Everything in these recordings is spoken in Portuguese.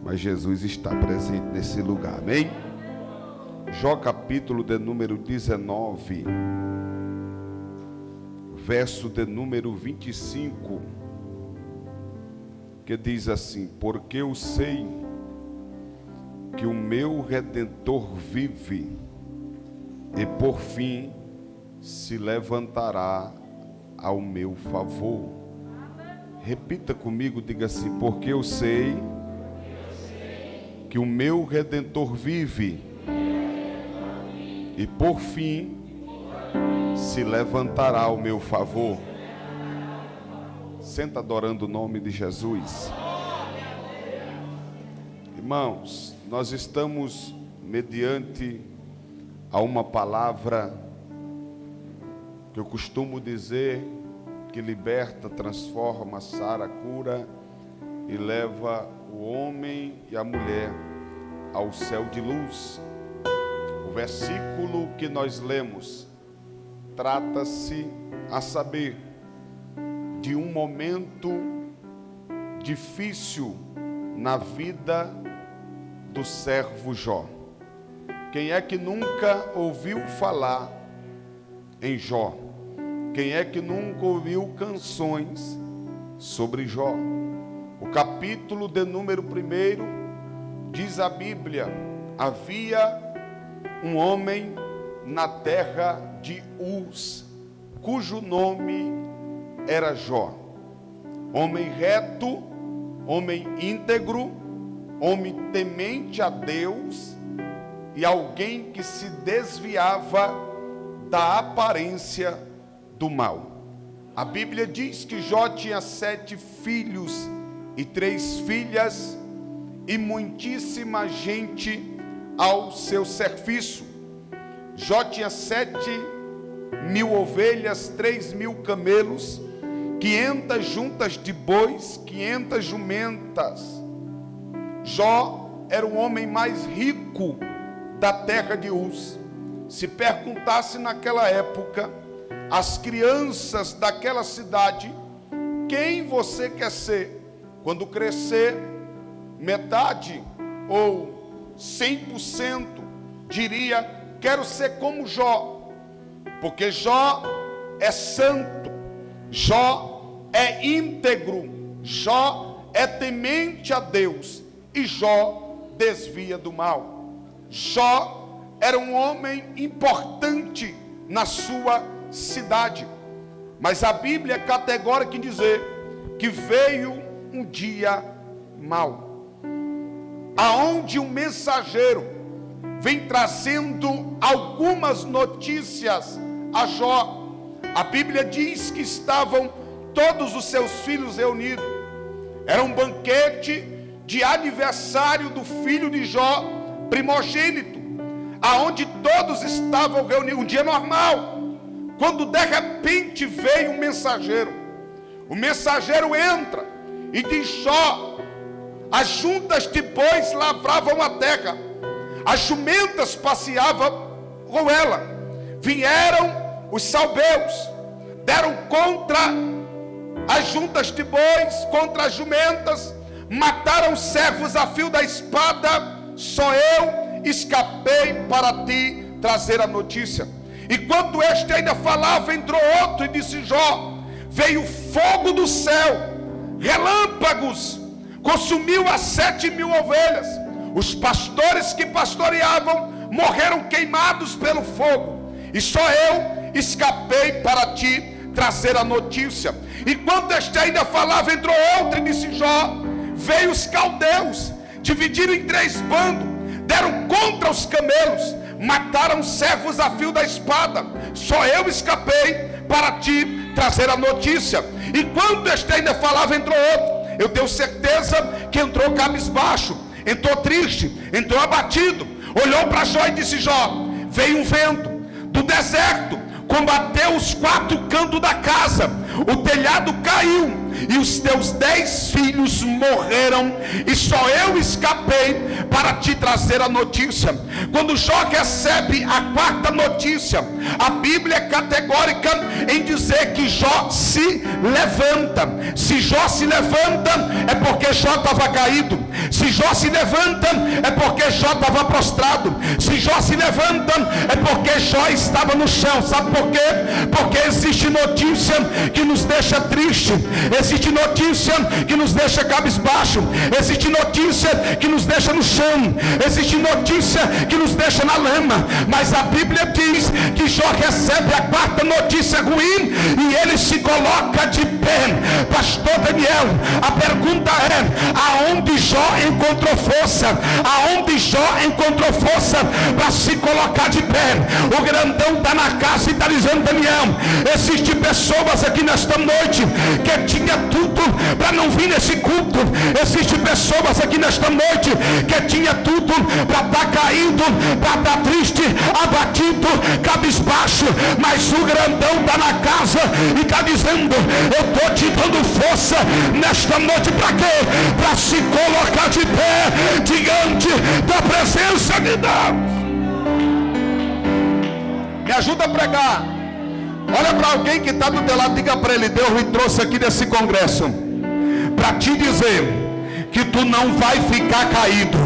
mas Jesus está presente nesse lugar, amém? Jó capítulo de número 19, verso de número 25, que diz assim: porque eu sei que o meu Redentor vive, e por fim se levantará ao meu favor. Repita comigo, diga assim: porque eu sei que o meu Redentor vive, e por fim se levantará ao meu favor. Senta adorando o nome de Jesus. Irmãos, nós estamos mediante a uma palavra que eu costumo dizer que liberta, transforma, sara, cura e leva o homem e a mulher ao céu de luz. O versículo que nós lemos trata-se, a saber, de um momento difícil na vida do servo Jó. Quem é que nunca ouviu falar em Jó? Quem é que nunca ouviu canções sobre Jó? O capítulo de número 1 diz a Bíblia: havia um homem na terra de Uz, cujo nome era Jó. Homem reto, homem íntegro, homem temente a Deus e alguém que se desviava da aparência do mal. A Bíblia diz que Jó tinha 7 filhos e 3 filhas e muitíssima gente ao seu serviço. Jó tinha 7.000 ovelhas, 3.000 camelos, 500 juntas de bois, 500 jumentas. Jó era o homem mais rico da terra de Uz. Se perguntasse naquela época as crianças daquela cidade: quem você quer ser quando crescer? Metade ou 100% diria: quero ser como Jó, porque Jó é santo, Jó é íntegro, Jó é temente a Deus e Jó desvia do mal. Jó era um homem importante na sua cidade, mas a Bíblia é categórica em dizer que veio um dia mau, aonde um mensageiro vem trazendo algumas notícias a Jó. A Bíblia diz que estavam todos os seus filhos reunidos. Era um banquete de aniversário do filho de Jó, primogênito, aonde todos estavam reunidos, um dia normal, quando de repente veio um mensageiro. O mensageiro entra e diz: Jó, as juntas de bois lavravam a terra, as jumentas passeavam com ela. Vieram os salbeus, deram contra as juntas de bois, contra as jumentas, mataram os servos a fio da espada. Só eu escapei para ti trazer a notícia. Enquanto este ainda falava, entrou outro e disse: Jó, veio fogo do céu, relâmpagos, consumiu as 7.000 ovelhas. Os pastores que pastoreavam morreram queimados pelo fogo, e só eu escapei para ti trazer a notícia. Enquanto este ainda falava, entrou outro e disse: Jó, veio os caldeus, dividiram em 3 bandos, deram contra os camelos, mataram servos a fio da espada. Só eu escapei para ti trazer a notícia. Enquanto este ainda falava, entrou outro. Eu tenho certeza que entrou cabisbaixo, entrou triste, entrou abatido. Olhou para Jó e disse: Jó, veio um vento do deserto, combateu os 4 cantos da casa, o telhado caiu e os teus 10 filhos morreram, e só eu escapei para te trazer a notícia. Quando Jó recebe a 4ª notícia, a Bíblia é categórica em dizer que Jó se levanta. Se Jó se levanta, é porque Jó estava caído. Se Jó se levanta, é porque Jó estava prostrado. Se Jó se levanta, é porque Jó estava no chão. Sabe por quê? Porque existe notícia que nos deixa triste, existe notícia que nos deixa cabisbaixo, existe notícia que nos deixa no chão, existe notícia que nos deixa na lama. Mas a Bíblia diz que Jó recebe a quarta notícia ruim e ele se coloca de pé. Pastor Daniel, a pergunta é: aonde Jó encontrou força? Aonde Jó encontrou força para se colocar de pé? O grandão está na casa e está dizendo: Daniel, existem pessoas aqui nesta noite que tinha tudo para não vir nesse culto. Existem pessoas aqui nesta noite que tinha tudo para estar caído, para estar triste, abatido, cabisbaixo, mas o grandão está na casa e está dizendo: eu estou te dando força nesta noite. Para quê? Para se colocar de pé diante da presença de Deus. Me ajuda a pregar. Olha para alguém que está do teu lado, diga para ele: Deus me trouxe aqui nesse congresso para te dizer que tu não vai ficar caído,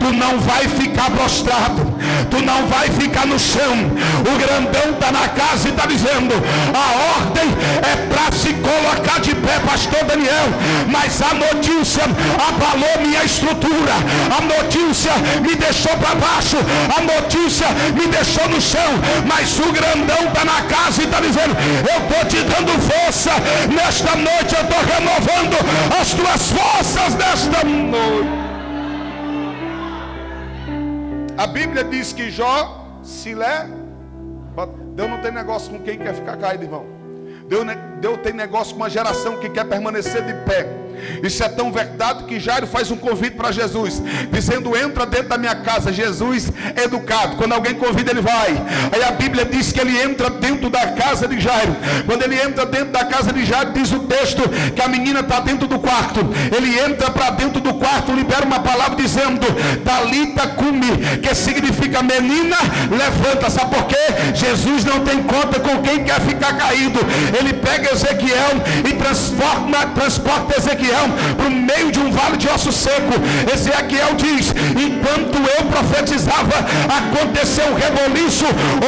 tu não vai ficar prostrado, tu não vai ficar no chão. O grandão está na casa e está dizendo: a ordem é para se colocar de pé, pastor Daniel, mas a notícia abalou minha estrutura, a notícia me deixou para baixo, a notícia me deixou no chão, mas o grandão está na casa e está dizendo: eu estou te dando força nesta noite, eu estou renovando as tuas forças nesta noite. A Bíblia diz que Jó se levanta. Deus não tem negócio com quem quer ficar caído, irmão. Deus tem negócio com uma geração que quer permanecer de pé. Isso é tão verdade que Jairo faz um convite para Jesus, dizendo: entra dentro da minha casa. Jesus é educado, quando alguém convida ele vai. Aí a Bíblia diz que ele entra dentro da casa de Jairo. Quando ele entra dentro da casa de Jairo, diz o texto que a menina está dentro do quarto. Ele entra para dentro do quarto, libera uma palavra dizendo: Talita cumi, que significa menina, levanta. Sabe por quê? Jesus não tem conta com quem quer ficar caído. Ele pega Ezequiel e transporta Ezequiel para o meio de um vale de osso seco. Ezequiel diz: enquanto eu profetizava, aconteceu um reboliço,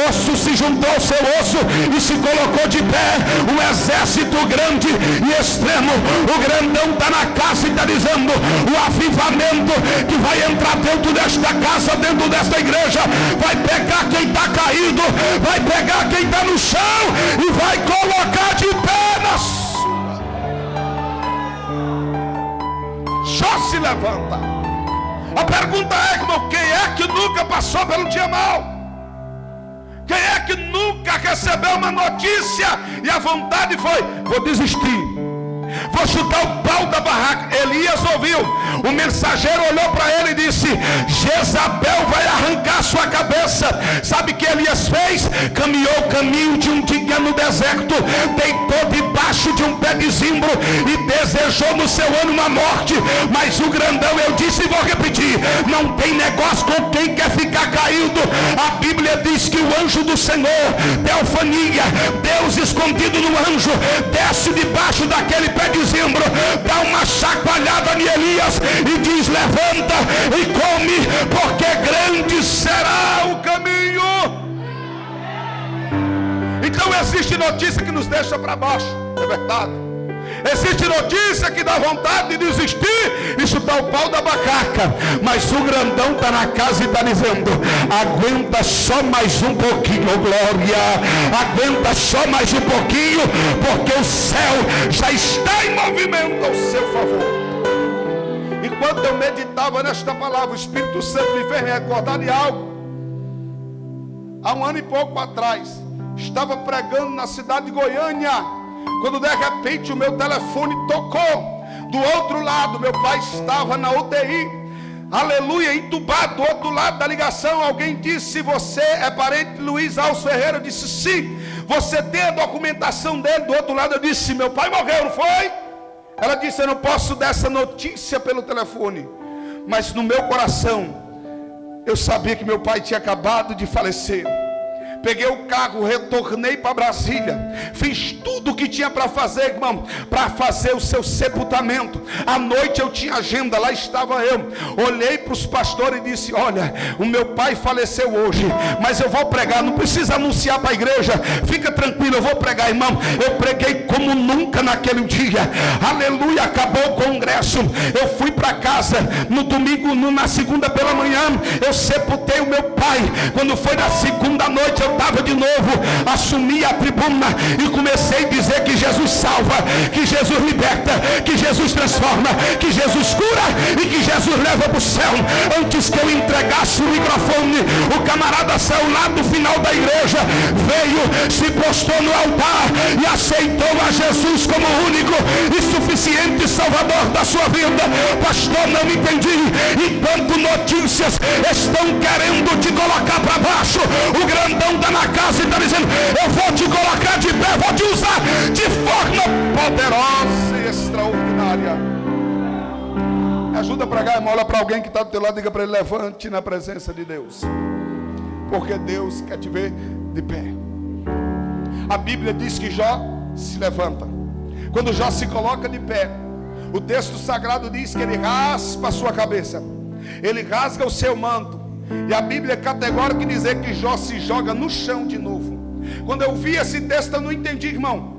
osso se juntou ao seu osso e se colocou de pé um exército grande e extremo. O grandão está na casa e está dizendo: o avivamento que vai entrar dentro desta casa, dentro desta igreja, vai pegar quem está caído, vai pegar quem está no chão e vai colocar de pé na sua. Jó se levanta. A pergunta é, irmão, quem é que nunca passou pelo dia mau? Quem é que nunca recebeu uma notícia e a vontade foi: vou desistir, vou chutar o pau da barraca? Elias ouviu, o mensageiro olhou para ele e disse: Jezabel vai arrancar sua cabeça. Sabe o que Elias fez? Caminhou o caminho de um dia no deserto, deitou debaixo de um pé de zimbro e desejou no seu ânimo a morte. Mas o grandão, eu disse e vou repetir, não tem negócio com quem quer ficar caído. A Bíblia diz que o anjo do Senhor, teofania, Deus escondido no anjo, desce debaixo daquele pé de zimbro, dá uma chacoalhada em Elias e diz: levanta e come, porque grande será o caminho. Então existe notícia que nos deixa para baixo, é verdade. Existe notícia que dá vontade de desistir e chutar o pau da barraca. Mas o grandão está na casa e está dizendo: aguenta só mais um pouquinho, glória. Aguenta só mais um pouquinho, porque o céu já está em movimento ao seu favor. Enquanto eu meditava nesta palavra, o Espírito Santo me fez recordar de algo. Há um ano e pouco atrás, estava pregando na cidade de Goiânia, quando de repente o meu telefone tocou. Do outro lado, meu pai estava na UTI, aleluia, entubado. Do outro lado da ligação, alguém disse: você é parente de Luiz Alves Ferreira? Eu disse: sim. Você tem a documentação dele? Do outro lado eu disse: meu pai morreu, não foi? Ela disse: eu não posso dar essa notícia pelo telefone, mas no meu coração eu sabia que meu pai tinha acabado de falecer. Peguei o carro, retornei para Brasília, fiz tudo o que tinha para fazer, irmão, para fazer o seu sepultamento. À noite eu tinha agenda, lá estava eu. Olhei para os pastores e disse: olha, o meu pai faleceu hoje, mas eu vou pregar, não precisa anunciar para a igreja, fica tranquilo, eu vou pregar, irmão. Eu preguei como nunca naquele dia, aleluia. Acabou o congresso, eu fui para casa no domingo, na segunda pela manhã, eu sepultei o meu pai. Quando foi na segunda noite, eu estava de novo, assumi a tribuna e comecei a dizer que Jesus salva, que Jesus liberta, que Jesus transforma, que Jesus cura e que Jesus leva para o céu. Antes que eu entregasse o microfone, o camarada saiu lá do final da igreja, veio, se postou no altar e aceitou a Jesus como o único e suficiente Salvador da sua vida. Pastor, não entendi. Enquanto notícias estão querendo te colocar para baixo, o grandão está na casa e está dizendo: eu vou te colocar de pé, vou te usar de forma poderosa e extraordinária. Me ajuda a pregar, irmão. Olha para alguém que está do teu lado, diga para ele: levante na presença de Deus, porque Deus quer te ver de pé. A Bíblia diz que Jó se levanta. Quando Jó se coloca de pé, o texto sagrado diz que ele raspa a sua cabeça, ele rasga o seu manto, e a Bíblia é categórica em dizer que Jó se joga no chão de novo. Quando eu vi esse texto, eu não entendi, irmão.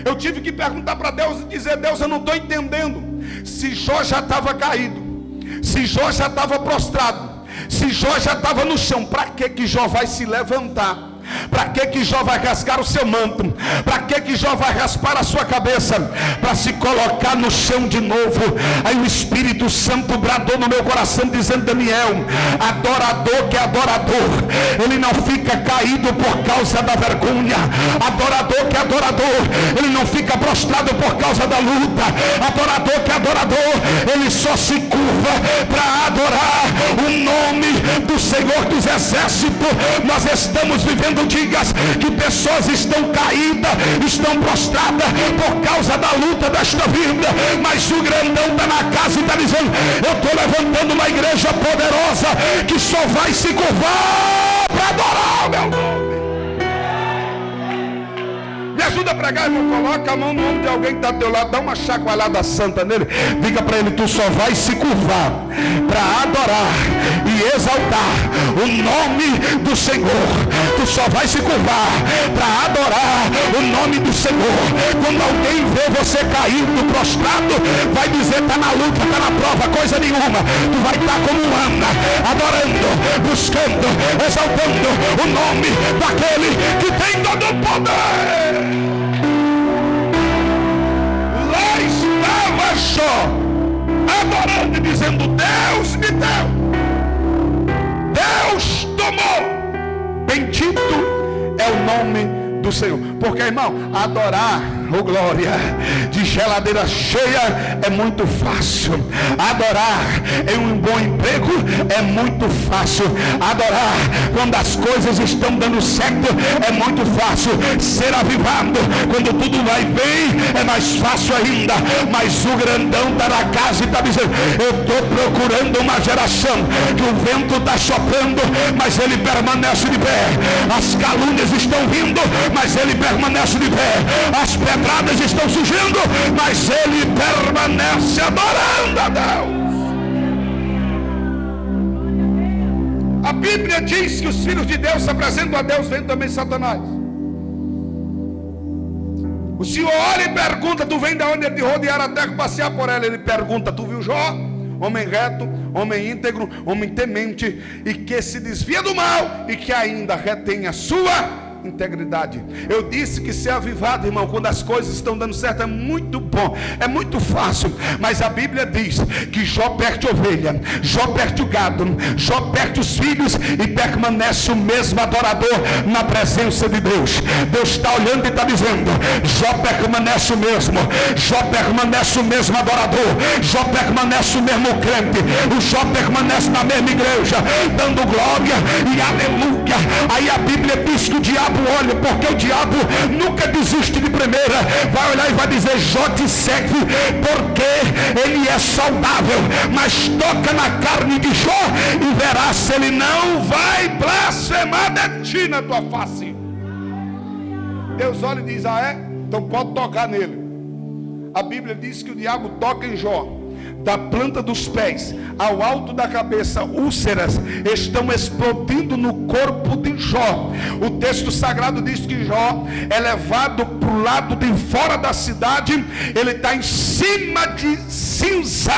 Eu tive que perguntar para Deus e dizer: Deus, eu não estou entendendo. Se Jó já estava caído, se Jó já estava prostrado, se Jó já estava no chão, para que Jó vai se levantar? Para que Jó vai rasgar o seu manto? Para que Jó vai raspar a sua cabeça? Para se colocar no chão de novo. Aí o Espírito Santo bradou no meu coração dizendo: Daniel, adorador que é adorador, ele não fica caído por causa da vergonha. Adorador que é adorador, ele não fica prostrado por causa da luta. Adorador que é adorador, ele só se curva para adorar o nome do Senhor dos Exércitos. Nós estamos vivendo dias que pessoas estão caídas, estão prostradas por causa da luta desta vida, mas o grandão está na casa e está dizendo: eu estou levantando uma igreja poderosa que só vai se curvar para adorar o meu nome. Me ajuda a pregar, irmão. Coloca a mão no ombro de alguém que está do teu lado, dá uma chacoalhada santa nele, diga para ele: tu só vai se curvar para adorar e exaltar o nome do Senhor. Tu só vai se curvar para adorar o nome do Senhor. Quando alguém vê você caído, prostrado, vai dizer: está na luta, está na prova, coisa nenhuma. Tu vai estar como Ana, adorando, buscando, exaltando o nome daquele que tem todo o poder. Lá estava Jó adorando e dizendo: Deus me deu, Deus tomou, bendito é o nome do Senhor. Porque, irmão, adorar, oh glória, de geladeira cheia é muito fácil. Adorar em um bom emprego é muito fácil. Adorar quando as coisas estão dando certo é muito fácil. Ser avivado quando tudo vai bem é mais fácil ainda. Mas o grandão está na casa e está dizendo: eu estou procurando uma geração que o vento está soprando, mas ele permanece de pé. As calúnias estão vindo, mas ele permanece de pé. As pedradas estão surgindo, mas ele permanece adorando a Deus. A Bíblia diz que os filhos de Deus se apresentam a Deus, vem também Satanás. O Senhor olha e pergunta: tu vem de onde? É de rodear a terra, passear por ela. Ele pergunta: tu viu Jó? Homem reto, homem íntegro, homem temente, e que se desvia do mal e que ainda retém a sua integridade. Eu disse que ser avivado, irmão, quando as coisas estão dando certo, é muito bom, é muito fácil. Mas a Bíblia diz que Jó perde ovelha, Jó perde o gado, Jó perde os filhos e permanece o mesmo adorador na presença de Deus. Deus está olhando e está dizendo: Jó permanece o mesmo, Jó permanece o mesmo adorador, Jó permanece o mesmo crente, o Jó permanece na mesma igreja, dando glória e aleluia. Aí a Bíblia diz que o diabo diabo olha, porque o diabo nunca desiste de primeira. Vai olhar e vai dizer: Jó te segue porque ele é saudável, mas toca na carne de Jó e verá se ele não vai blasfemar de ti na tua face. Deus olha e diz: ah é? Então pode tocar nele. A Bíblia diz que o diabo toca em Jó. Da planta dos pés ao alto da cabeça, úlceras estão explodindo no corpo de Jó. O texto sagrado diz que Jó é levado para o lado de fora da cidade. Ele está em cima de cinza,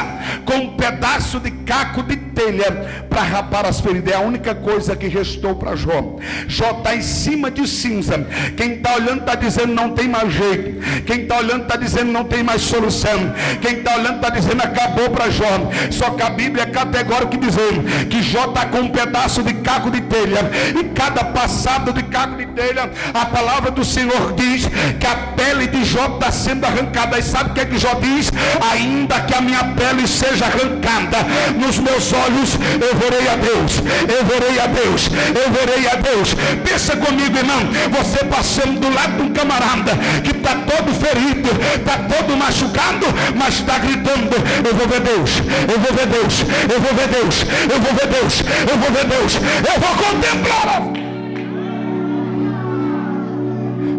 com um pedaço de caco de telha para rapar as feridas. É a única coisa que restou para Jó. Jó está em cima de cinza. Quem está olhando está dizendo: não tem mais jeito. Quem está olhando está dizendo: não tem mais solução. Quem está olhando está dizendo: acabou para Jó. Só que a Bíblia é categórica dizendo que Jó está com um pedaço de caco de telha. E cada passado de caco de telha, a palavra do Senhor diz que a pele de Jó está sendo arrancada. E sabe o que é que Jó diz? Ainda que a minha pele seja arrancada, nos meus olhos eu verei a Deus. Eu verei a Deus. Eu verei a Deus. Pensa comigo, irmão. Você passando do lado de um camarada que está todo ferido, está todo machucado, mas está gritando: eu vou ver Deus, eu vou ver Deus, eu vou ver Deus, eu vou ver Deus, eu vou ver Deus, eu vou contemplar.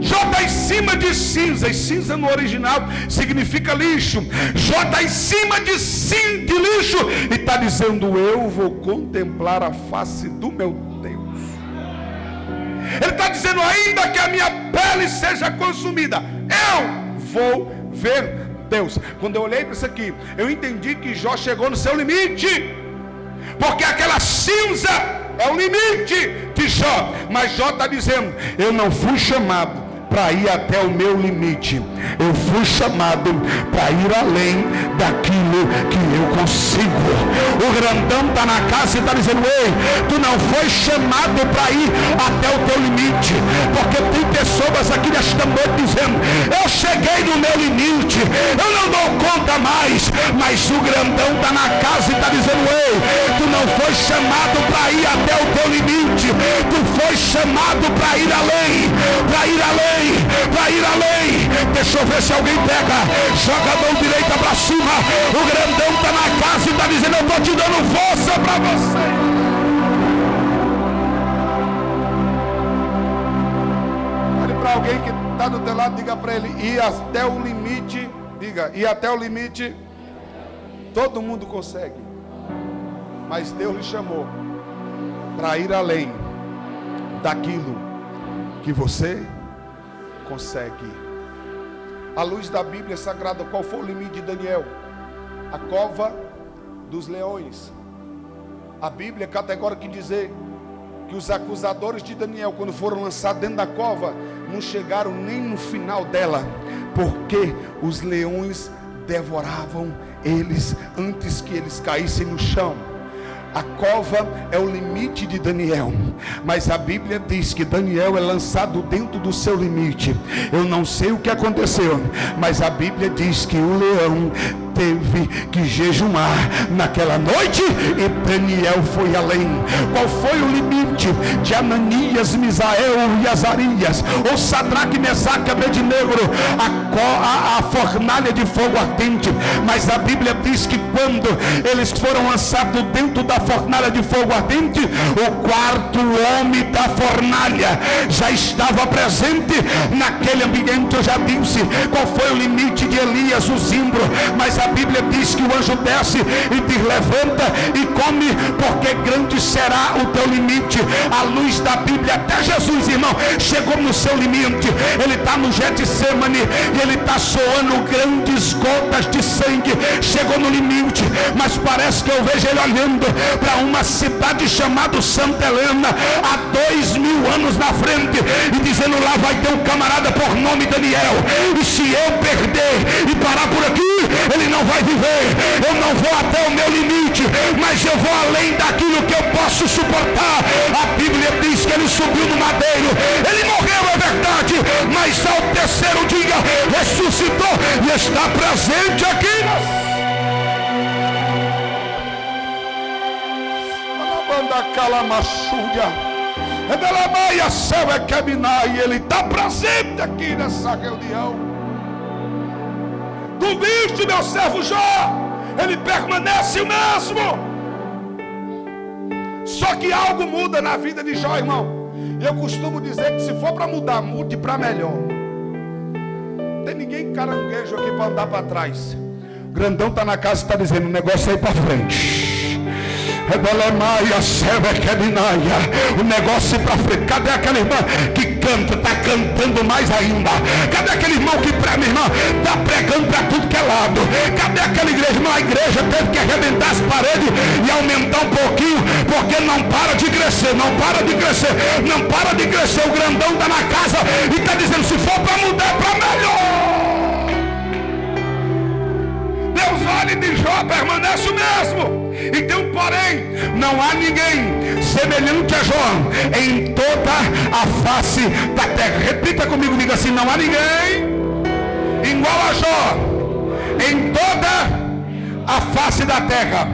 Jó está em cima de cinza, e cinza no original significa lixo. Jó está em cima de lixo e está dizendo: eu vou contemplar a face do meu Deus. Ele está dizendo: ainda que a minha pele seja consumida, eu vou ver Deus. Quando eu olhei para isso aqui, eu entendi que Jó chegou no seu limite, porque aquela cinza é o limite de Jó. Mas Jó está dizendo: eu não fui chamado para ir até o meu limite, eu fui chamado para ir além daquilo que eu consigo. O grandão está na casa e está dizendo: ei, tu não foi chamado para ir até o teu limite, porque tem pessoas aqui nesta noite dizendo: eu cheguei no meu limite, eu não dou conta mais. Mas o grandão está na casa e está dizendo: ei, tu não foi chamado para ir até o teu limite, tu foi chamado para ir além, para ir além, para ir além. Deixa eu ver se alguém pega. Joga a mão direita para cima. O grandão está na casa e está dizendo: eu estou te dando força para você. Olhe para alguém que está do teu lado, diga para ele: ir até o limite. Diga: ir até o limite. Todo mundo consegue, mas Deus lhe chamou para ir além daquilo que você consegue. À luz da Bíblia Sagrada, qual foi o limite de Daniel? A cova dos leões. A Bíblia é categórica em dizer que os acusadores de Daniel, quando foram lançados dentro da cova, não chegaram nem no final dela, porque os leões devoravam eles antes que eles caíssem no chão. A cova é o limite de Daniel, mas a Bíblia diz que Daniel é lançado dentro do seu limite. Eu não sei o que aconteceu, mas a Bíblia diz que o leão teve que jejuar naquela noite e Daniel foi além. Qual foi o limite de Ananias, Misael e Azarias, ou Sadraque, Mesaque e Abednego? A fornalha de fogo ardente. Mas a Bíblia diz que quando eles foram lançados dentro da fornalha de fogo ardente, o quarto homem da fornalha já estava presente naquele ambiente. Eu já disse qual foi o limite de Elias, o zimbro, mas a Bíblia diz que o anjo desce e te levanta e come, porque grande será o teu limite. À luz da Bíblia, até Jesus, irmão, chegou no seu limite. Ele está no Getsemane e ele está soando grandes gotas de sangue. Chegou no limite, mas parece que eu vejo ele olhando para uma cidade chamada Santa Helena, há 2000 anos na frente, e dizendo: lá vai ter um camarada por nome Daniel, e se eu perder e parar por aqui, ele não vai viver. Eu não vou até o meu limite, mas eu vou além daquilo que eu posso suportar. A Bíblia diz que ele subiu no madeiro, ele morreu, é verdade, mas ao terceiro dia ressuscitou e está presente aqui. E ele está presente aqui nessa reunião. Tu viste meu servo Jó? Ele permanece o mesmo. Só que algo muda na vida de Jó, irmão. Eu costumo dizer que se for para mudar, mude para melhor. Não tem ninguém caranguejo aqui para andar para trás. O grandão está na casa e está dizendo: o negócio é ir para frente. O negócio para frente. Cadê aquela irmã que canta, está cantando mais ainda? Cadê aquele irmão que prega, irmã, está pregando para tudo que é lado? Cadê aquela igreja? Irmão, a igreja teve que arrebentar as paredes e aumentar um pouquinho, porque não para de crescer, não para de crescer, não para de crescer. O grandão está na casa e está dizendo: se for para mudar, para melhor. Deus olha de Jó, permanece o mesmo. E tem um porém: não há ninguém semelhante a Jó em toda a face da terra. Repita comigo, diga assim: não há ninguém igual a Jó em toda a face da terra.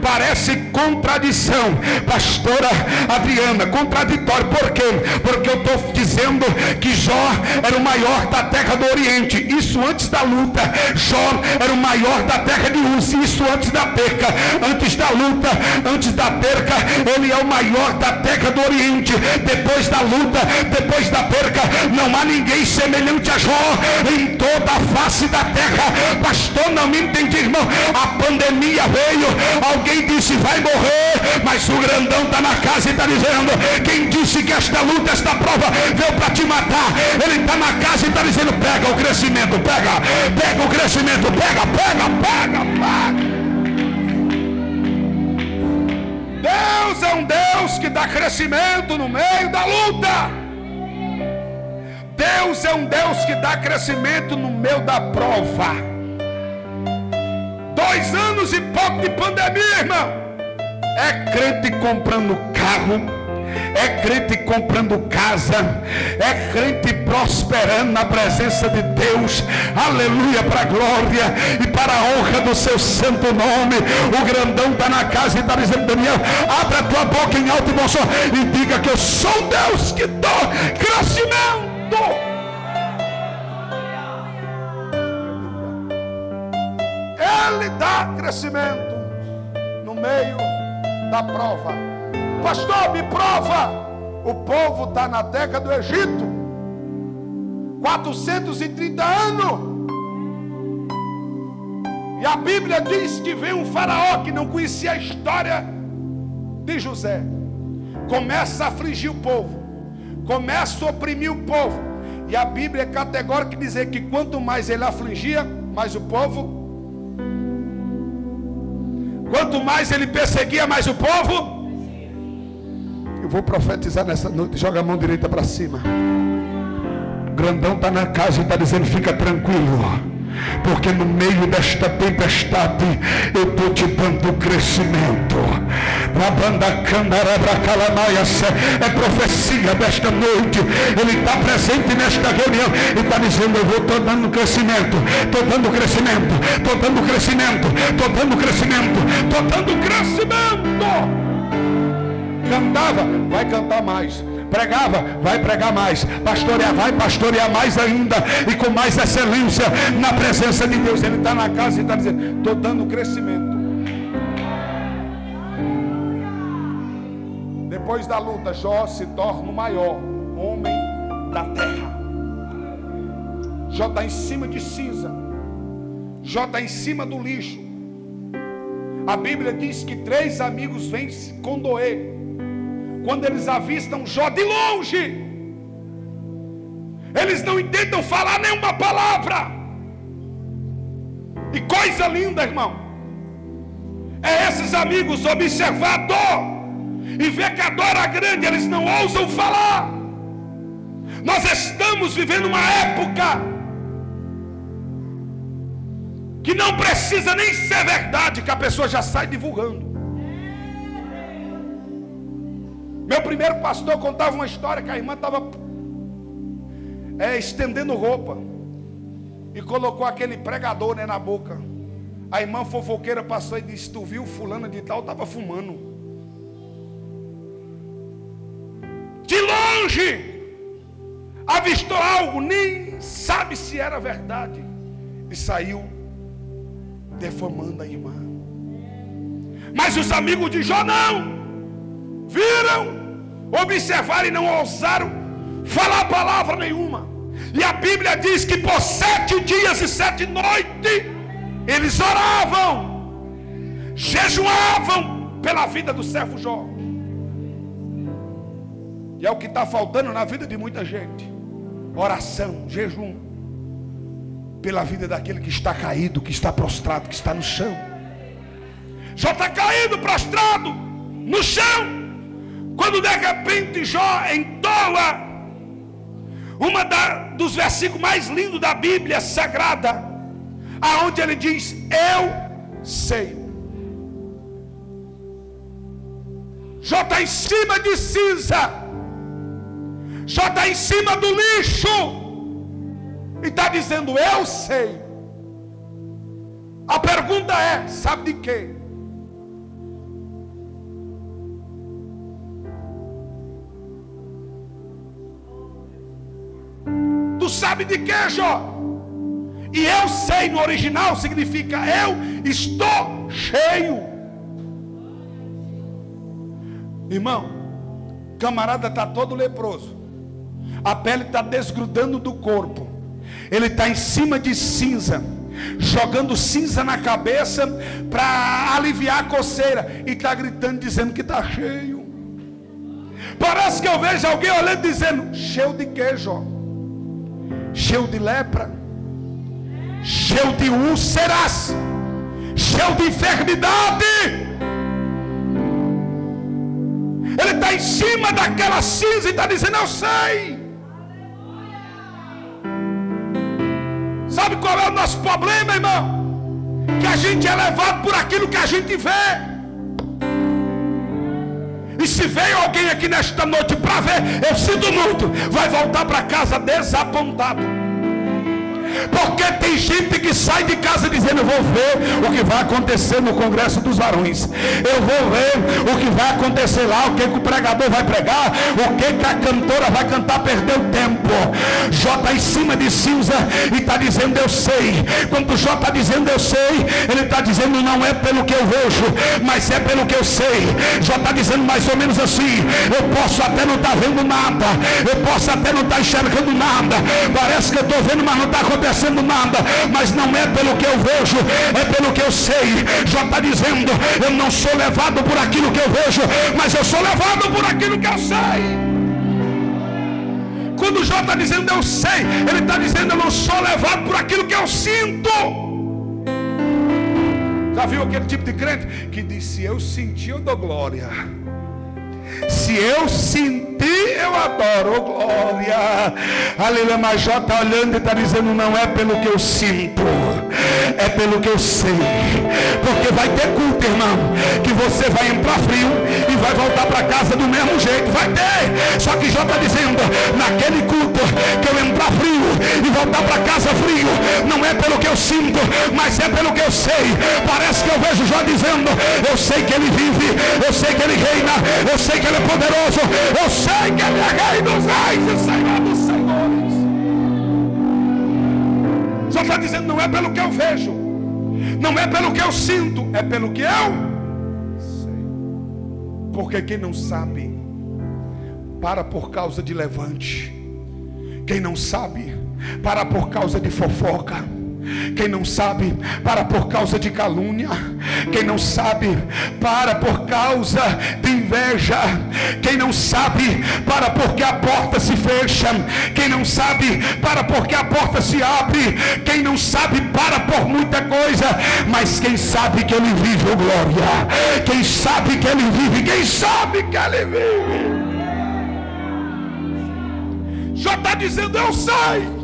Parece contradição, pastora Adriana, contraditório. Por quê? Porque eu estou dizendo que Jó era o maior da terra do Oriente, isso antes da luta. Jó era o maior da terra de Uz, isso antes da perca. Antes da luta, antes da perca, ele é o maior da terra do Oriente. Depois da luta, depois da perca, não há ninguém semelhante a Jó em toda a face da terra. Pastor, não me entendi, irmão. A pandemia veio, alguém disse vai morrer, mas o grandão está na casa e está dizendo: quem disse que esta luta, esta prova veio para te matar? Ele está na casa e está dizendo: pega o crescimento, pega o crescimento, pega. Deus é um Deus que dá crescimento no meio da luta. Deus é um Deus que dá crescimento no meio da prova. 2 anos e pouco de pandemia, irmão. É crente comprando carro, é crente comprando casa, é crente prosperando na presença de Deus. Aleluia, para a glória e para a honra do seu santo nome. O grandão está na casa e está dizendo: Daniel, abre a tua boca em alto e bom som e diga que eu sou Deus que dou crescimento. Ele dá crescimento no meio da prova. Pastor, me prova. O povo está na terra do Egito 430 anos. E a Bíblia diz que veio um faraó que não conhecia a história de José. Começa a afligir o povo, começa a oprimir o povo. E a Bíblia é categórica em dizer que quanto mais ele afligia, mais o povo. Quanto mais ele perseguia, mais o povo. Eu vou profetizar nessa noite. Joga a mão direita para cima. O grandão está na casa e está dizendo: fica tranquilo, porque no meio desta tempestade eu estou te dando crescimento. É profecia desta noite. Ele está presente nesta reunião e está dizendo: eu estou dando crescimento, estou dando crescimento, estou dando crescimento, estou dando crescimento, estou dando crescimento. Cantava, vai cantar mais. Pregava, vai pregar mais. Pastorear, vai pastorear mais ainda e com mais excelência na presença de Deus. Ele está na casa e está dizendo: estou dando crescimento. Depois da luta, Jó se torna o maior homem da terra. Jó está em cima de cinza. Jó está em cima do lixo. A Bíblia diz que 3 amigos vêm se condoer quando eles avistam Jó de longe. Eles não intentam falar nenhuma palavra. E coisa linda, irmão, é esses amigos observar a dor e ver que a dor era grande. Eles não ousam falar. Nós estamos vivendo uma época que não precisa nem ser verdade, que a pessoa já sai divulgando. Meu primeiro pastor contava uma história que a irmã estava estendendo roupa e colocou aquele pregador, né, na boca. A irmã fofoqueira passou e disse: tu viu fulano de tal, estava fumando. De longe, avistou algo, nem sabe se era verdade, e saiu defamando a irmã. Mas os amigos de Jó não viram, observaram e não ousaram falar palavra nenhuma. E a Bíblia diz que por 7 dias e 7 noites eles oravam, jejuavam pela vida do servo Jó. E é o que está faltando na vida de muita gente: oração, jejum, pela vida daquele que está caído, que está prostrado, que está no chão. Jó está caído, prostrado, no chão, quando de repente Jó entoa dos versículos mais lindos da Bíblia Sagrada, aonde ele diz: eu sei. Jó está em cima de cinza, Jó está em cima do lixo, e está dizendo: eu sei. A pergunta é: sabe de quê? Tu sabe de quê, Jó? E eu sei no original significa: eu estou cheio. Irmão, camarada está todo leproso, a pele está desgrudando do corpo, ele está em cima de cinza, jogando cinza na cabeça para aliviar a coceira, e está gritando, dizendo que está cheio. Parece que eu vejo alguém olhando dizendo: cheio de quê, Jó? Cheio de lepra, cheio de úlceras, cheio de enfermidade. Ele está em cima daquela cinza e está dizendo: eu sei. Sabe qual é o nosso problema, irmão? Que a gente é levado por aquilo que a gente vê. E se veio alguém aqui nesta noite para ver, eu sinto muito, vai voltar para casa desapontado. Porque tem gente que sai de casa dizendo: eu vou ver o que vai acontecer no Congresso dos Varões, eu vou ver o que vai acontecer lá, o que o pregador vai pregar, o que a cantora vai cantar. Perdeu tempo. Jó está em cima de cinza e está dizendo: eu sei. Quando Jó está dizendo eu sei, ele está dizendo: não é pelo que eu vejo, mas é pelo que eu sei. Jó está dizendo mais ou menos assim: eu posso até não estar vendo nada, eu posso até não estar enxergando nada, parece que eu estou vendo, mas não está acontecendo nada, mas não é pelo que eu vejo, é pelo que eu sei. Jó está dizendo: eu não sou levado por aquilo que eu vejo, mas eu sou levado por aquilo que eu sei. Quando Jó está dizendo eu sei, ele está dizendo: eu não sou levado por aquilo que eu sinto. Já viu aquele tipo de crente que diz: se eu sentir, eu dou glória, se eu sentir, eu adoro, oh glória, aleluia. Mas Jó está olhando e está dizendo: não é pelo que eu sinto, é pelo que eu sei. Porque vai ter culto, irmão, que você vai entrar frio e vai voltar para casa do mesmo jeito, vai ter. Só que Jó está dizendo: naquele culto que eu entrar frio e voltar para casa frio, não é pelo que eu sinto, mas é pelo que eu sei. Parece que eu vejo Jó dizendo: eu sei que ele vive, eu sei que ele reina, eu sei que ele é poderoso, eu sei que ele é rei dos reis e senhor dos senhores. Só está dizendo: não é pelo que eu vejo, não é pelo que eu sinto, é pelo que eu sei. Porque quem não sabe, para por causa de levante. Quem não sabe, para por causa de fofoca. Quem não sabe, para por causa de calúnia. Quem não sabe, para por causa de inveja. Quem não sabe, para porque a porta se fecha. Quem não sabe, para porque a porta se abre. Quem não sabe, para por muita coisa. Mas quem sabe que ele vive, oh glória. Quem sabe que ele vive, quem sabe que ele vive. Já está dizendo: eu sei.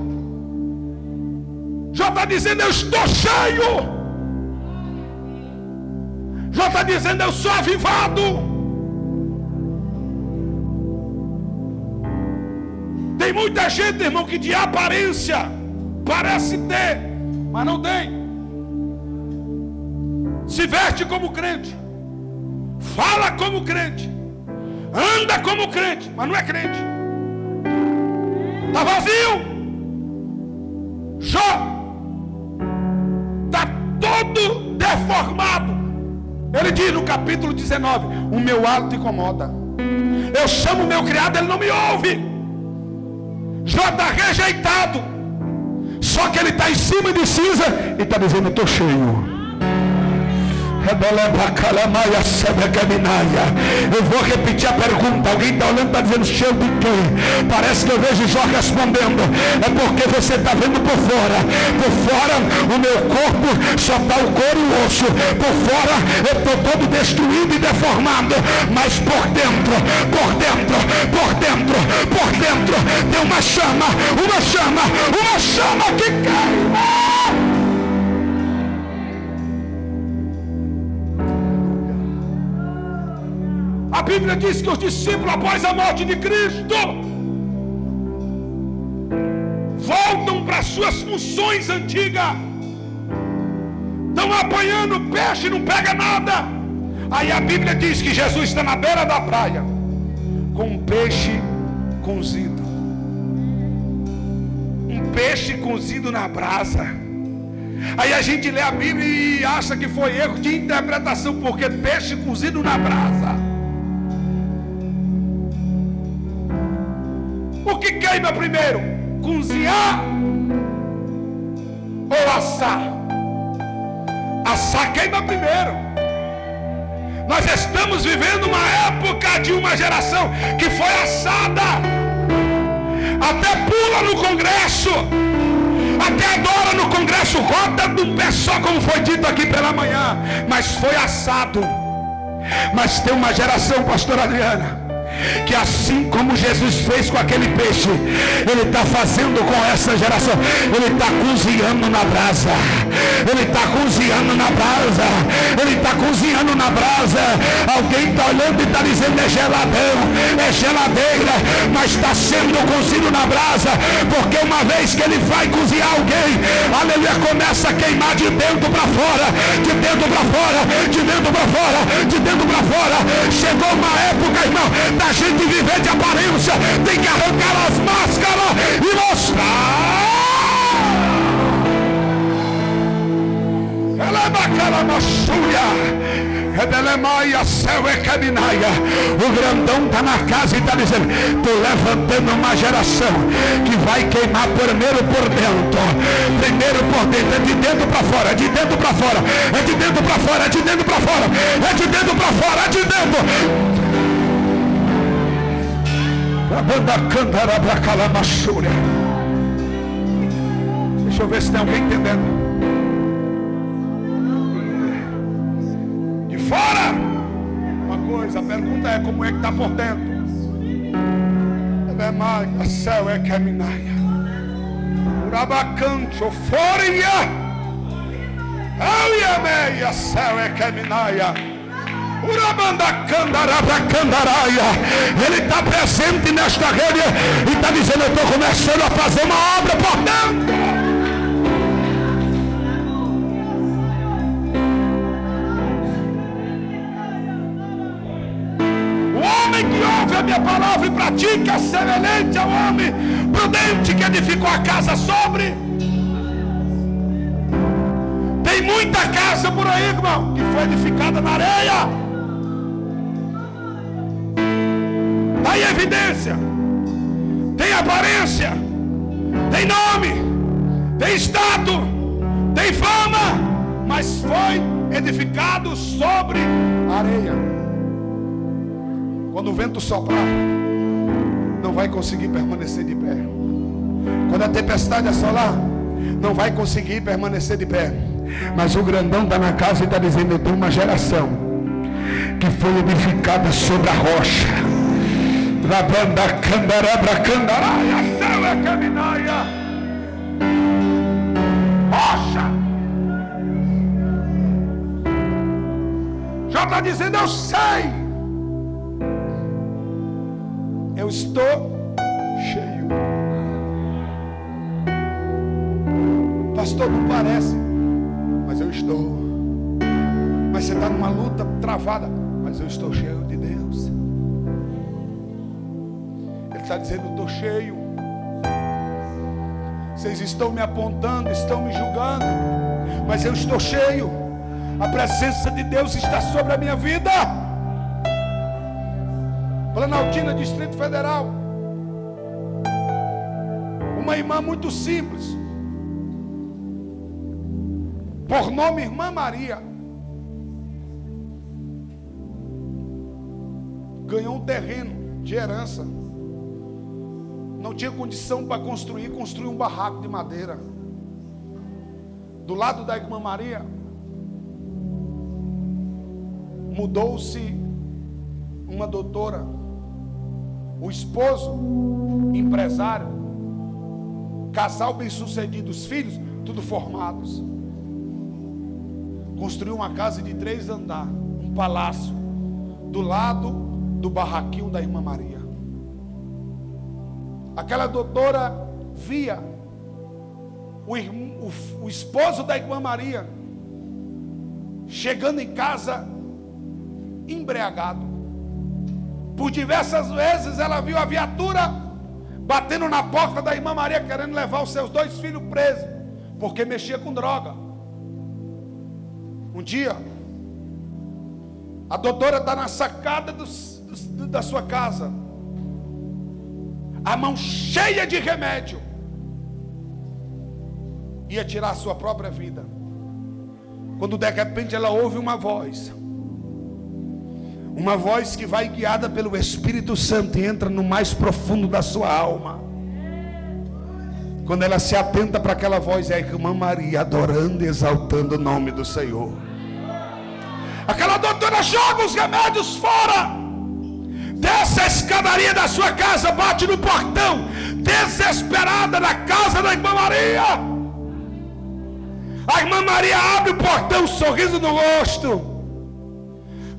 Já está dizendo: eu estou cheio. Já está dizendo: eu sou avivado. Tem muita gente, irmão, que de aparência parece ter, mas não tem. Se veste como crente, fala como crente, anda como crente, mas não é crente. Está vazio. Jó está todo deformado. Ele diz no capítulo 19: o meu hálito incomoda. Eu chamo o meu criado, ele não me ouve. Jó está rejeitado. Só que ele está em cima de cinza e está dizendo: eu estou cheio. Eu vou repetir a pergunta. Alguém está olhando e está dizendo: cheio de quê? Parece que eu vejo Jó respondendo: é porque você está vendo por fora. Por fora o meu corpo só está o couro e o osso. Por fora eu estou todo destruído e deformado. Mas por dentro tem uma chama que queima. A Bíblia diz que os discípulos, após a morte de Cristo, voltam para suas funções antigas. Estão apanhando peixe, não pega nada. Aí a Bíblia diz que Jesus está na beira da praia com um peixe cozido. Um peixe cozido na brasa. Aí a gente lê a Bíblia e acha que foi erro de interpretação, porque peixe cozido na brasa. O que queima primeiro? Cozinhar ou assar? Assar queima primeiro. Nós estamos vivendo uma época de uma geração que foi assada. Até pula no Congresso, até adora no Congresso, roda de um pé só, como foi dito aqui pela manhã, mas foi assado. Mas tem uma geração, pastor Adriana, que assim como Jesus fez com aquele peixe, Ele está fazendo com essa geração. Ele está cozinhando na brasa. Ele está cozinhando na brasa. Ele está cozinhando na brasa. Alguém está olhando e está dizendo: é geladão, é geladeira, mas está sendo cozido na brasa, porque uma vez que Ele vai cozinhar alguém, aleluia, começa a queimar de dentro para fora, de dentro para fora, de dentro para fora, de dentro para fora. Chegou uma época, irmão, da gente viver de aparência. Tem que arrancar as máscaras e mostrar. Ela é bacana, machuia. O grandão está na casa e está dizendo: estou levantando uma geração que vai queimar primeiro por dentro. Primeiro por dentro, é de dentro para fora, é de dentro para fora, é de dentro para fora, é de dentro para fora, é de dentro para fora, é de dentro. Deixa eu ver se tem alguém entendendo. De fora, uma coisa, a pergunta é: como é que está por dentro? A céu é caminaia. Urabacancho, foria. Auiameia, céu é caminaia. Ele está presente nesta rede e está dizendo: eu estou começando a fazer uma obra por dentro. O homem que ouve a minha palavra e pratica é semelhante ao homem prudente que edificou a casa sobre. Tem muita casa por aí, irmão, que foi edificada na areia. Tem evidência, tem aparência, tem nome, tem status, tem fama, mas foi edificado sobre areia. Quando o vento soprar, não vai conseguir permanecer de pé. Quando a tempestade assolar, não vai conseguir permanecer de pé. Mas o grandão está na casa e está dizendo: eu tenho uma geração que foi edificada sobre a rocha. Rabanda candarabra candaraia, céu é caminaia. Rocha. Já está dizendo: eu sei, eu estou cheio. Pastor, não parece, mas eu estou. Mas você está numa luta travada, mas eu estou cheio de Deus. Ele está dizendo: eu estou cheio. Vocês estão me apontando, estão me julgando, mas eu estou cheio. A presença de Deus está sobre a minha vida. Planaltina, Distrito Federal. Uma irmã muito simples, por nome Irmã Maria, ganhou um terreno de herança. Não tinha condição para construiu um barraco de madeira. Do lado da Irmã Maria, mudou-se uma doutora, o esposo, empresário, casal bem sucedido, os filhos, tudo formados. Construiu uma casa de 3 andares, um palácio, do lado do barraquinho da Irmã Maria. Aquela doutora via o esposo da Irmã Maria chegando em casa embriagado. Por diversas vezes ela viu a viatura batendo na porta da Irmã Maria, querendo levar os seus 2 filhos presos, porque mexia com droga. Um dia, a doutora está na sacada da sua casa, a mão cheia de remédio, ia tirar a sua própria vida, quando de repente ela ouve uma voz que vai guiada pelo Espírito Santo e entra no mais profundo da sua alma. Quando ela se atenta para aquela voz, é a Irmã Maria adorando e exaltando o nome do Senhor. Aquela doutora joga os remédios fora, desce a escadaria da sua casa, bate no portão, desesperada, na casa da Irmã Maria. A Irmã Maria abre o portão, um sorriso no rosto.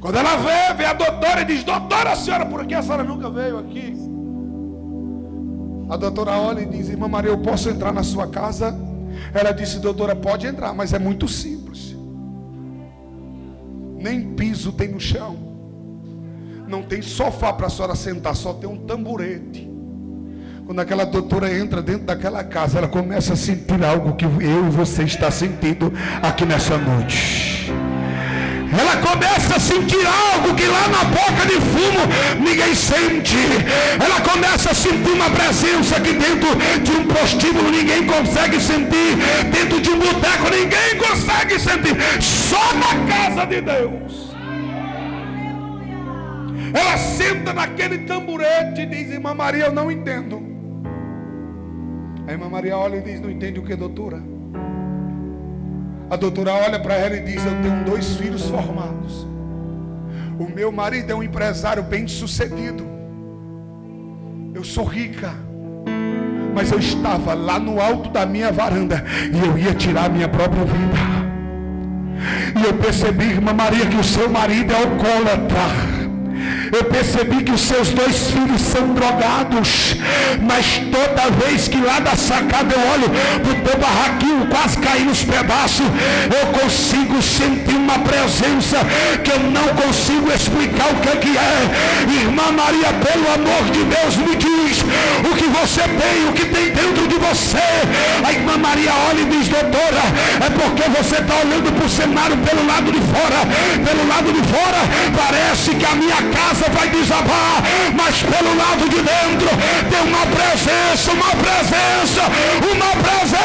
Quando ela vê a doutora e diz: doutora, a senhora, por que a senhora nunca veio aqui? A doutora olha e diz: Irmã Maria, eu posso entrar na sua casa? Ela disse: doutora, pode entrar, mas é muito simples. Nem piso tem no chão, não tem sofá para a senhora sentar, só tem um tamborete. Quando aquela doutora entra dentro daquela casa, ela começa a sentir algo que eu e você está sentindo aqui nessa noite. Ela começa a sentir algo que lá na boca de fumo ninguém sente. Ela começa a sentir uma presença que dentro de um prostíbulo ninguém consegue sentir, dentro de um boteco ninguém consegue sentir, só na casa de Deus. Ela senta naquele tamborete e diz: Irmã Maria, eu não entendo. A Irmã Maria olha e diz: não entende o que, doutora? A doutora olha para ela e diz: eu tenho 2 filhos formados. O meu marido é um empresário bem sucedido. Eu sou rica, mas eu estava lá no alto da minha varanda e eu ia tirar a minha própria vida. E eu percebi, Irmã Maria, que o seu marido é alcoólatra. Eu percebi que os seus 2 filhos são drogados, mas toda vez que lá da sacada eu olho para o teu barraquinho quase cair nos pedaços, eu consigo sentir uma presença que eu não consigo explicar o que é. Irmã Maria, pelo amor de Deus, me diz o que você tem, o que tem dentro de você. A Irmã Maria olha e diz: doutora, é porque você está olhando para o cenário pelo lado de fora. Pelo lado de fora parece que a minha casa vai desabar, mas pelo lado de dentro tem uma presença, uma presença, uma presença.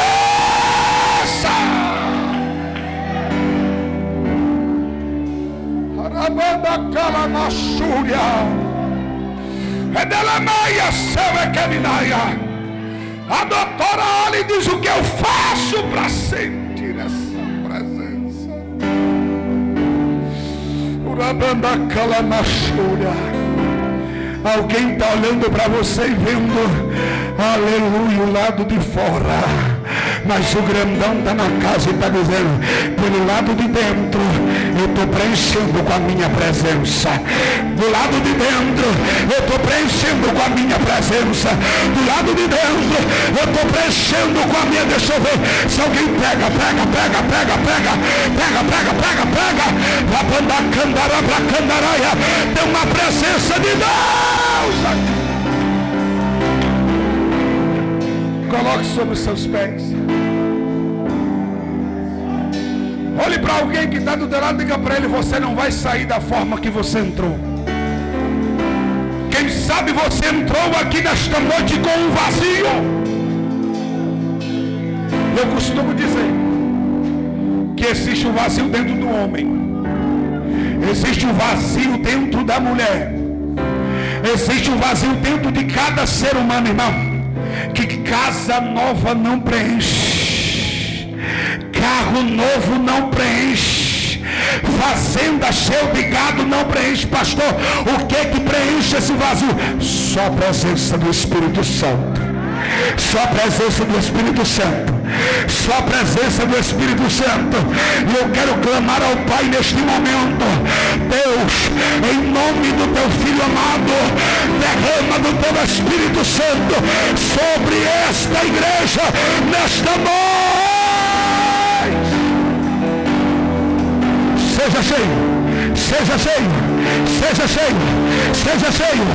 Arabanda calamachúria, edelemeia sevequeminaia. A doutora olha e diz: o que eu faço para sentir essa presença? Alguém está olhando para você e vendo, aleluia, o lado de fora. Mas o grandão está na casa e está dizendo: pelo lado de dentro eu estou preenchendo com a minha presença. Do lado de dentro eu estou preenchendo com a minha presença. Do lado de dentro eu estou preenchendo com a minha. Deixa eu ver se alguém pega. Tem uma presença de Deus aqui. Coloque sobre os seus pés. Olhe para alguém que está do teu lado e diga para ele: você não vai sair da forma que você entrou. Quem sabe você entrou aqui nesta noite com um vazio. Eu costumo dizer que existe um vazio dentro do homem, existe um vazio dentro da mulher, existe um vazio dentro de cada ser humano, irmão, que casa nova não preenche, carro novo não preenche, fazenda cheia de gado não preenche. Pastor, o que preenche esse vazio? Só a presença do Espírito Santo. Só a presença do Espírito Santo. Só a presença do Espírito Santo. E eu quero clamar ao Pai neste momento: Deus, em nome do teu Filho amado, derrama do teu Espírito Santo sobre esta igreja nesta noite. Seja cheio. Seja cheio, seja cheio, seja cheio,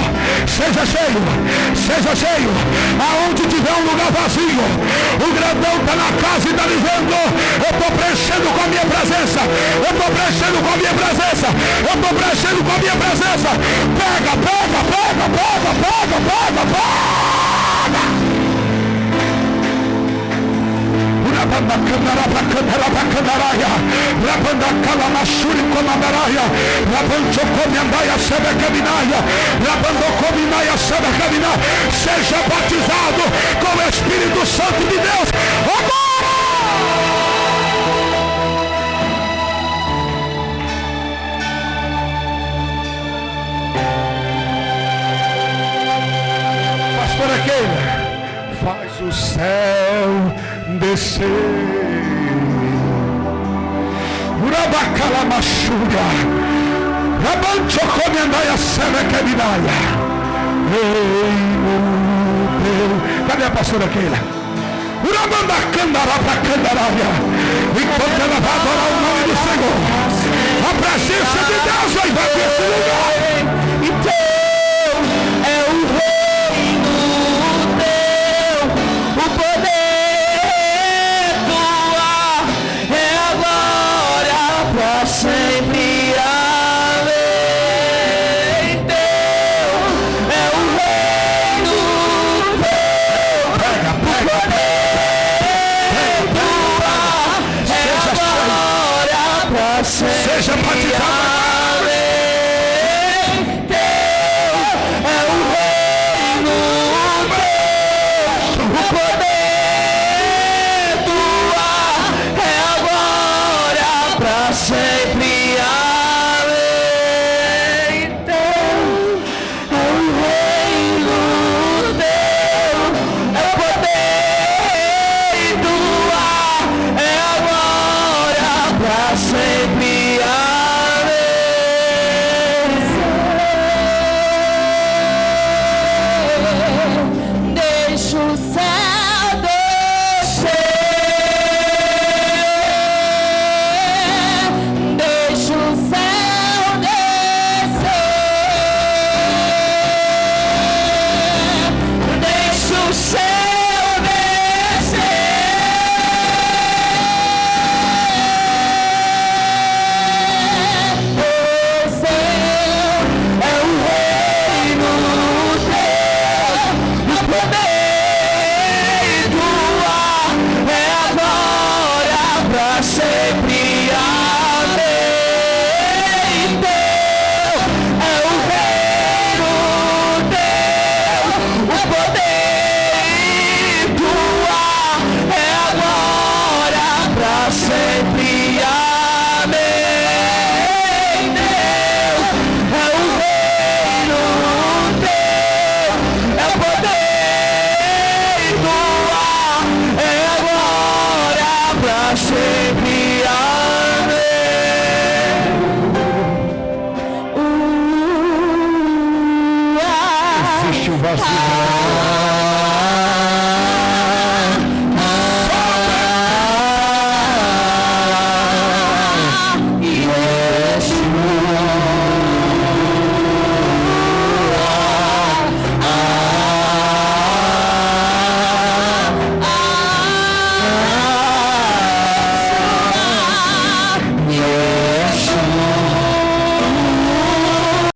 seja cheio, seja cheio. Aonde tiver um lugar vazio, o grandão está na casa e está dizendo: eu estou preenchendo com a minha presença, eu estou preenchendo com a minha presença, eu estou preenchendo com a minha presença. Pega, pega, pega, pega, pega, pega, pega. Rabanda Kandaraba Kandaraba Kandaraya, Rabanda Kalamashuri Komandaraya, Rabancho Komiandaya Sebekabinaya, Rabando Kominaya Sebekabina. Seja batizado com o Espírito Santo de Deus agora! Pastor Aquele, faz o céu descer. Urabacala Machuga, Rabancho Comiandaia Sebekabinaya. Cadê a pastora Keila? Urabanda Candarapa Candaraya. Enquanto ela vai adorar o nome do Senhor, a presença de Deus vai invadir esse lugar.